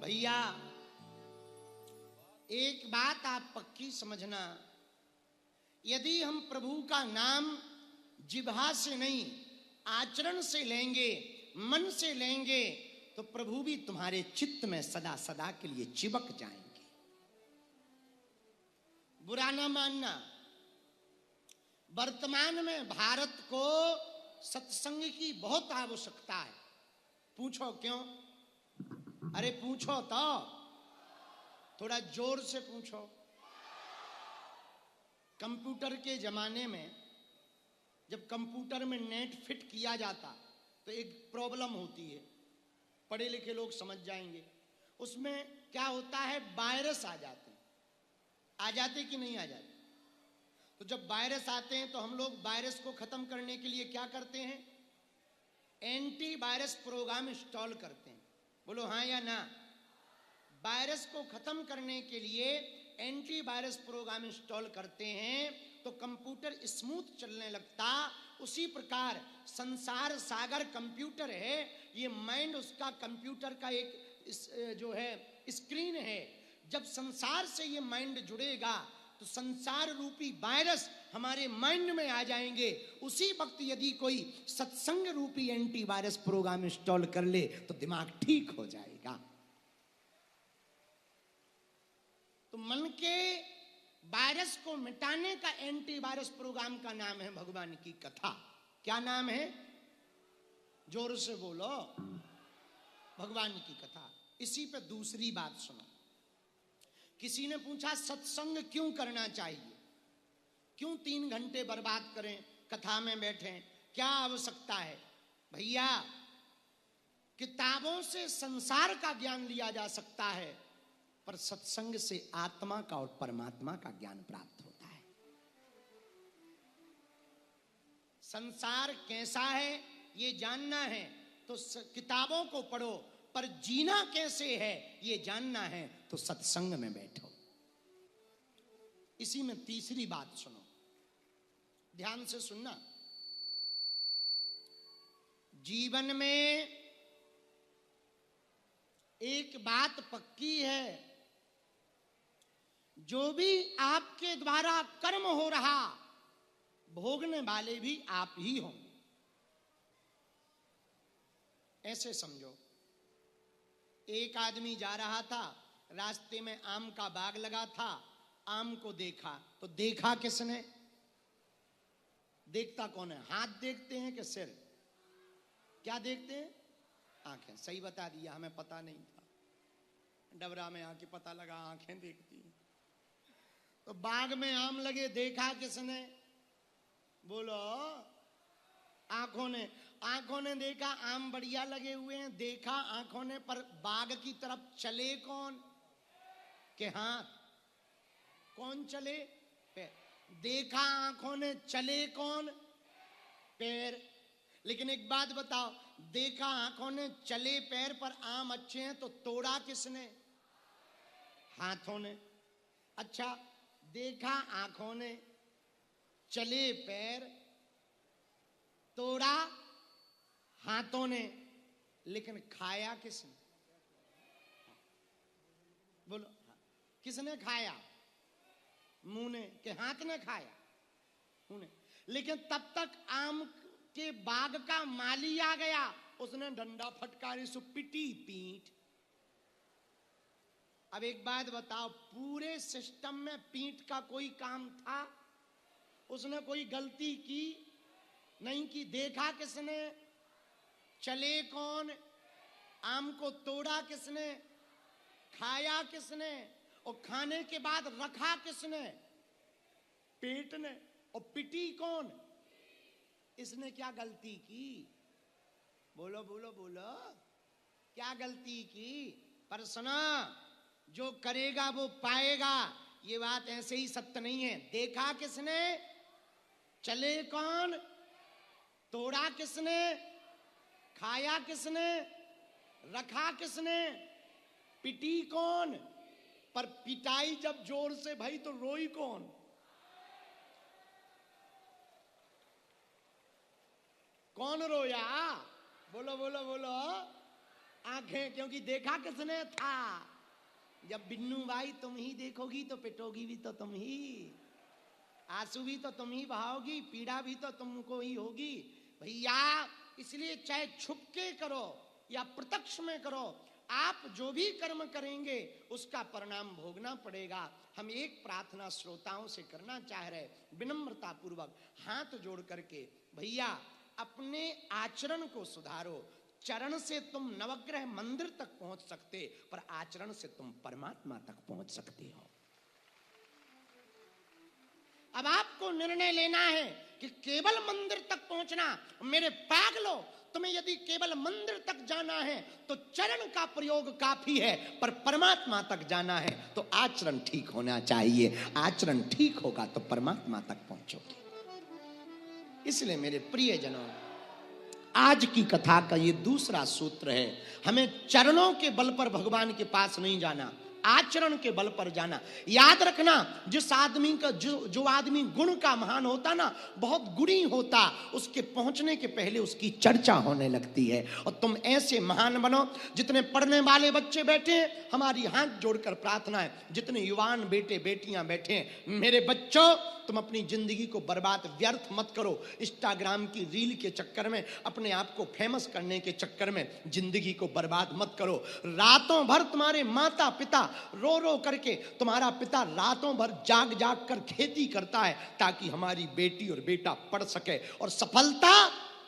भैया एक बात आप पक्की समझना, यदि हम प्रभु का नाम जिह्वा से नहीं आचरण से लेंगे, मन से लेंगे, तो प्रभु भी तुम्हारे चित्त में सदा सदा के लिए चिपक जाएंगे। बुरा ना मानना, वर्तमान में भारत को सत्संग की बहुत आवश्यकता है। पूछो क्यों? अरे पूछो तो, थोड़ा जोर से पूछो। कंप्यूटर के जमाने में जब कंप्यूटर में नेट फिट किया जाता तो एक प्रॉब्लम होती है, पढ़े लिखे लोग समझ जाएंगे। उसमें क्या होता है, वायरस आ जाते हैं। आ जाते कि नहीं आ जाते? तो जब वायरस आते हैं तो हम लोग वायरस को खत्म करने के लिए क्या करते हैं? एंटी वायरस प्रोग्राम इंस्टॉल करते हैं। बोलो हाँ या ना? वायरस को खत्म करने के लिए एंटी वायरस प्रोग्राम इंस्टॉल करते हैं तो कंप्यूटर स्मूथ चलने लगता। उसी प्रकार संसार सागर कंप्यूटर है, ये माइंड उसका कंप्यूटर का एक जो है स्क्रीन है। जब संसार से ये माइंड जुड़ेगा तो संसार रूपी वायरस हमारे माइंड में आ जाएंगे। उसी वक्त यदि कोई सत्संग रूपी एंटी वायरस प्रोग्राम इंस्टॉल कर ले तो दिमाग ठीक हो जाएगा। तो मन के वायरस को मिटाने का एंटी वायरस प्रोग्राम का नाम है भगवान की कथा। क्या नाम है? जोर से बोलो। भगवान की कथा। इसी पे दूसरी बात सुनो। किसी ने पूछा सत्संग क्यों करना चाहिए, क्यों 3 घंटे बर्बाद करें, कथा में बैठें, क्या आवश्यकता है? भैया किताबों से संसार का ज्ञान लिया जा सकता है, पर सत्संग से आत्मा का और परमात्मा का ज्ञान प्राप्त होता है। संसार कैसा है ये जानना है तो किताबों को पढ़ो, पर जीना कैसे है ये जानना है तो सत्संग में बैठो। इसी में तीसरी बात सुनो, ध्यान से सुनना। जीवन में एक बात पक्की है, जो भी आपके द्वारा कर्म हो रहा भोगने वाले भी आप ही होंगे। ऐसे समझो, एक आदमी जा रहा था, रास्ते में आम का बाग लगा था, आम को देखा तो देखा किसने? देखता कौन है? हाथ देखते हैं कि सिर? क्या देखते हैं? आंखें। सही बता दिया, हमें पता नहीं था। डबरा में आके पता लगा आंखें देखती हैं। तो बाग में आम लगे, देखा किसने? बोलो। आंखों ने। आंखों ने देखा आम बढ़िया लगे हुए हैं, देखा आंखों ने, पर बाग की तरफ चले कौन? के हाथ। कौन चले? पैर। देखा आंखों ने, चले कौन? पैर। लेकिन एक बात बताओ, देखा आंखों ने, चले पैर, पर आम अच्छे हैं, तो तोड़ा किसने? हाथों ने। अच्छा, देखा आंखों ने, चले पैर, तोड़ा हाथों ने, लेकिन खाया किसने? बोलो, किसने खाया? मुंह ने कि हाथ ने खाया? मुंह ने। लेकिन तब तक आम के बाग का माली आ गया, उसने डंडा फटकारी सु पिटी पीठ। अब एक बात बताओ, पूरे सिस्टम में पीठ का कोई काम था? उसने कोई गलती की? नहीं की। देखा किसने? चले कौन? आम को तोड़ा किसने? खाया किसने? और खाने के बाद रखा किसने? पेट ने। और पिटी कौन? इसने क्या गलती की? बोलो बोलो बोलो, क्या गलती की? पर सुना, जो करेगा वो पाएगा, ये बात ऐसे ही सत्य नहीं है। देखा किसने? चले कौन? तोड़ा किसने? खाया किसने? रखा किसने? पिटी कौन? पर पिटाई जब जोर से भई तो रोई कौन? कौन रोया? बोलो बोलो बोलो। आंखें, क्योंकि देखा किसने था। जब बिन्नू भाई तुम ही देखोगी तो पिटोगी भी तो तुम ही, आंसू भी तो तुम ही बहाओगी, पीड़ा भी तो तुमको ही होगी भैया। इसलिए चाहे छुप के करो या प्रत्यक्ष में करो, आप जो भी कर्म करेंगे उसका परिणाम भोगना पड़ेगा। हम एक प्रार्थना श्रोताओं से करना चाह रहे, विनम्रता पूर्वक हाथ जोड़ करके, भैया अपने आचरण को सुधारो। चरण से तुम नवग्रह मंदिर तक पहुंच सकते, पर आचरण से तुम परमात्मा तक पहुंच सकते हो। अब आपको निर्णय लेना है कि केवल मंदिर तक पहुंचना। मेरे पागलों, तुम्हें यदि केवल मंदिर तक जाना है तो चरण का प्रयोग काफी है, पर परमात्मा तक जाना है तो आचरण ठीक होना चाहिए। आचरण ठीक होगा तो परमात्मा तक पहुंचोगे। इसलिए मेरे प्रियजनों, आज की कथा का ये दूसरा सूत्र है, हमें चरणों के बल पर भगवान के पास नहीं जाना, आचरण के बल पर जाना। याद रखना, जिस आदमी का जो आदमी गुण का महान होता ना, बहुत गुणी होता, उसके पहुंचने के पहले उसकी चर्चा होने लगती है। और तुम ऐसे महान बनो। जितने पढ़ने वाले बच्चे बैठे हैं, हमारी हाथ जोड़कर प्रार्थना है, जितने युवान बेटे बेटियां बैठे हैं, मेरे बच्चों तुम अपनी जिंदगी को बर्बाद व्यर्थ मत करो। इंस्टाग्राम की रील के चक्कर में, अपने आप को फेमस करने के चक्कर में जिंदगी को बर्बाद मत करो। रातों भर तुम्हारे माता पिता रो रो करके, तुम्हारा पिता रातों भर जाग जाग कर खेती करता है ताकि हमारी बेटी और बेटा पढ़ सके। और सफलता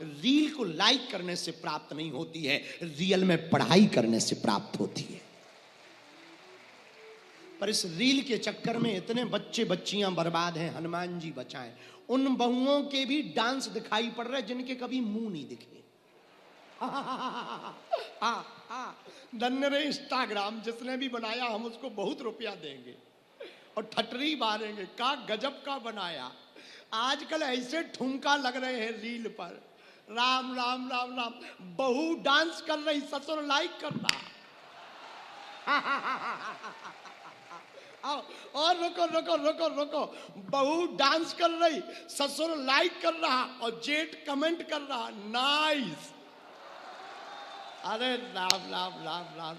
रील को लाइक करने से प्राप्त नहीं होती है, रियल में पढ़ाई करने से प्राप्त होती है। पर इस रील के चक्कर में इतने बच्चे बच्चियां बर्बाद हैं, हनुमान जी बचाएं। उन बहुओं के भी डांस दिखाई पड़ रहे जिनके कभी मुंह नहीं दिखे। धन्य रे इंस्टाग्राम, जिसने भी बनाया हम उसको बहुत रुपया देंगे और ठटरी मारेंगे। का गजब का बनाया। आजकल ऐसे ठुमका लग रहे हैं रील पर, राम राम राम राम। बहू डांस कर रही, ससुर लाइक कर रहा। और रुको रुको रुको रुको, बहू डांस कर रही, ससुर लाइक कर रहा और जेठ कमेंट कर रहा, नाइस। अरे राम राम राम राम,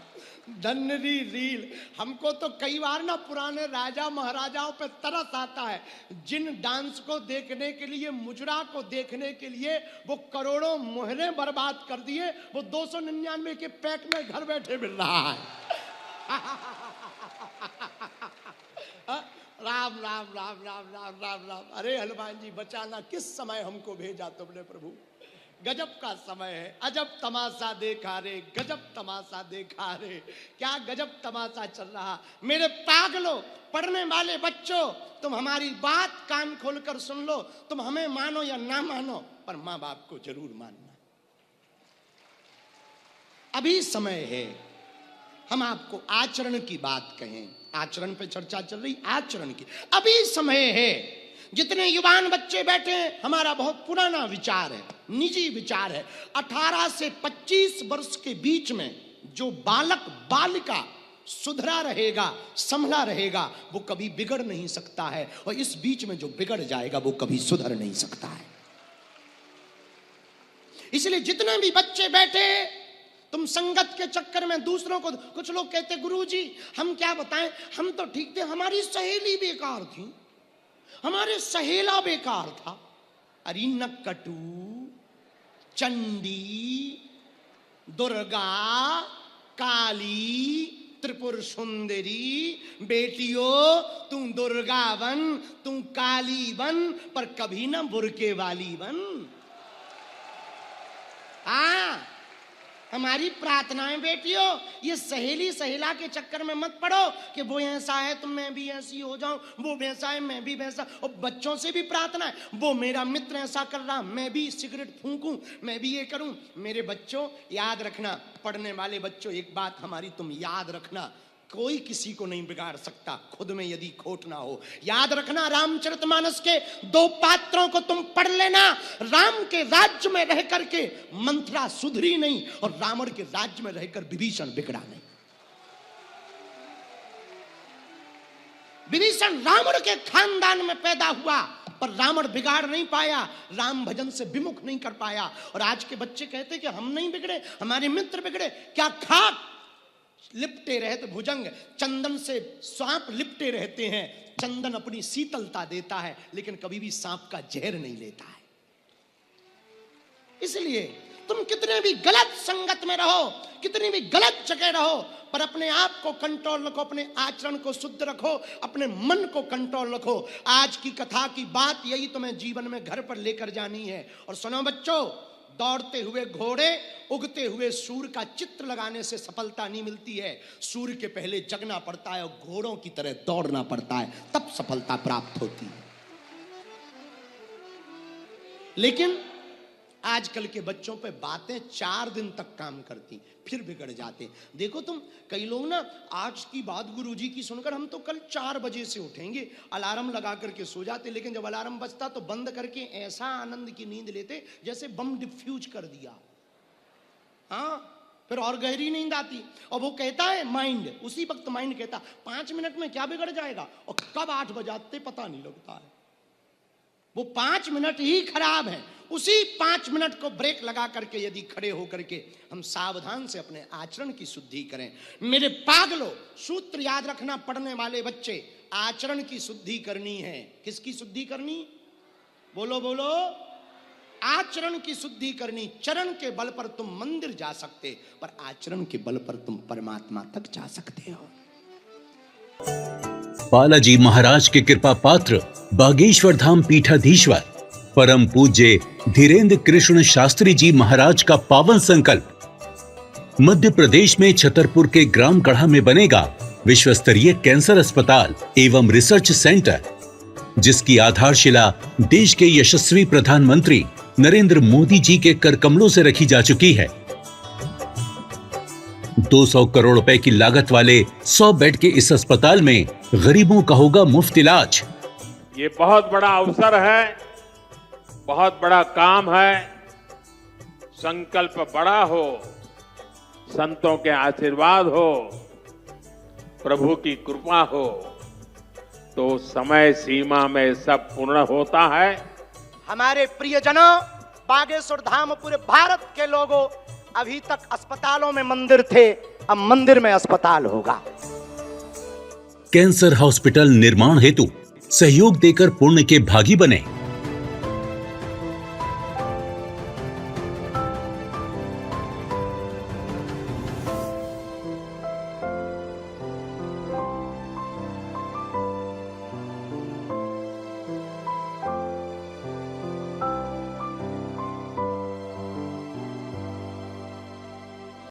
धन्य रील। हमको तो कई बार ना पुराने राजा महाराजाओं पे तरस आता है, जिन डांस को देखने के लिए, मुजरा को देखने के लिए वो करोड़ों मोहरे बर्बाद कर दिए, वो 299 के पैक में घर बैठे मिल रहा है। राम राम राम राम राम राम राम। अरे हनुमान जी बचाना, किस समय हमको भेजा तुमने प्रभु। गजब का समय है, अजब तमाशा देखा रे, गजब तमाशा देखा रे। क्या गजब तमाशा चल रहा। मेरे पागलों, पढ़ने वाले बच्चों, तुम हमारी बात कान खोलकर सुन लो। तुम हमें मानो या ना मानो, पर माँ बाप को जरूर मानना। अभी समय है हम आपको आचरण की बात कहें। आचरण पे चर्चा चल रही, आचरण की अभी समय है। जितने युवान बच्चे बैठे हैं, हमारा बहुत पुराना विचार है, निजी विचार है, 18 से 25 वर्ष के बीच में जो बालक बालिका सुधरा रहेगा, संभला रहेगा, वो कभी बिगड़ नहीं सकता है। और इस बीच में जो बिगड़ जाएगा वो कभी सुधर नहीं सकता है। इसलिए जितने भी बच्चे बैठे, तुम संगत के चक्कर में दूसरों को, कुछ लोग कहते गुरुजी हम क्या बताएं, हम तो ठीक थे, हमारी सहेली बेकार थी, हमारे सहेला बेकार था। अरे नक्कटू, चंडी, दुर्गा, काली, त्रिपुर सुंदरी, बेटियों तू दुर्गा बन, तू काली बन, पर कभी ना बुरके वाली बन। हाँ, हमारी प्रार्थनाएं बेटियों, ये सहेली सहेला के चक्कर में मत पड़ो कि वो ऐसा है तो मैं भी ऐसी हो जाऊं, वो वैसा है मैं भी वैसा। और बच्चों से भी प्रार्थना है, वो मेरा मित्र ऐसा कर रहा, मैं भी सिगरेट फूंकूं, मैं भी ये करूं। मेरे बच्चों याद रखना, पढ़ने वाले बच्चों, एक बात हमारी तुम याद रखना, कोई किसी को नहीं बिगाड़ सकता, खुद में यदि खोट ना हो। याद रखना, रामचरितमानस के 2 पात्रों को तुम पढ़ लेना। राम के राज्य में रह करके मंथरा सुधरी नहीं, और रावण के राज्य में रहकर विभीषण बिगड़ा नहीं। विभीषण रावण के खानदान में पैदा हुआ, पर रावण बिगाड़ नहीं पाया, राम भजन से विमुख नहीं कर पाया। और आज के बच्चे कहते कि हम नहीं बिगड़े, हमारे मित्र बिगड़े। क्या खाक लिपटे रहते भुजंग, चंदन से सांप लिपटे रहते हैं। चंदन अपनी शीतलता देता है, लेकिन कभी भी सांप का जहर नहीं लेता है। इसलिए तुम कितने भी गलत संगत में रहो, कितनी भी गलत जगह रहो, पर अपने आप को कंट्रोल रखो, अपने आचरण को शुद्ध रखो, अपने मन को कंट्रोल रखो। आज की कथा की बात यही तुम्हें जीवन में घर पर लेकर जानी है। और सुनो बच्चों, दौड़ते हुए घोड़े, उगते हुए सूर्य का चित्र लगाने से सफलता नहीं मिलती है। सूर्य के पहले जगना पड़ता है और घोड़ों की तरह दौड़ना पड़ता है, तब सफलता प्राप्त होती है। लेकिन आजकल के बच्चों पे बातें 4 दिन तक काम करती, फिर बिगड़ जाते। देखो तुम, कई लोग ना आज की बात गुरुजी की सुनकर हम तो कल 4 बजे से उठेंगे, अलार्म लगा करके सो जाते। लेकिन जब अलार्म बजता तो बंद करके ऐसा आनंद की नींद लेते जैसे बम डिफ्यूज कर दिया। हाँ, फिर और गहरी नींद आती। और वो कहता है माइंड, उसी वक्त माइंड कहता 5 मिनट में क्या बिगड़ जाएगा, और कब 8 बजाते पता नहीं लगता है। वो 5 मिनट ही खराब है। उसी 5 मिनट को ब्रेक लगा करके यदि खड़े होकर के हम सावधान से अपने आचरण की शुद्धि करें। मेरे पागलों, सूत्र याद रखना पढ़ने वाले बच्चे, आचरण की शुद्धि करनी है। किसकी शुद्धि करनी? बोलो बोलो, आचरण की शुद्धि करनी। चरण के बल पर तुम मंदिर जा सकते, पर आचरण के बल पर तुम परमात्मा तक जा सकते हो। बालाजी महाराज के कृपा पात्र बागेश्वर धाम पीठाधीश्वर परम पूज्य धीरेन्द्र कृष्ण शास्त्री जी महाराज का पावन संकल्प। मध्य प्रदेश में छतरपुर के ग्राम गढ़ा में बनेगा विश्व स्तरीय कैंसर अस्पताल एवं रिसर्च सेंटर, जिसकी आधारशिला देश के यशस्वी प्रधानमंत्री नरेंद्र मोदी जी के कर कमलों से रखी जा चुकी है। 200 करोड़ रुपए की लागत वाले 100 बेड के इस अस्पताल में गरीबों का होगा मुफ्त इलाज। ये बहुत बड़ा अवसर है, बहुत बड़ा काम है। संकल्प बड़ा हो, संतों के आशीर्वाद हो, प्रभु की कृपा हो, तो समय सीमा में सब पूर्ण होता है। हमारे प्रियजनों, बागेश्वर धाम पूरे भारत के लोगों, अभी तक अस्पतालों में मंदिर थे, अब मंदिर में अस्पताल होगा। कैंसर हॉस्पिटल निर्माण हेतु सहयोग देकर पुण्य के भागी बने।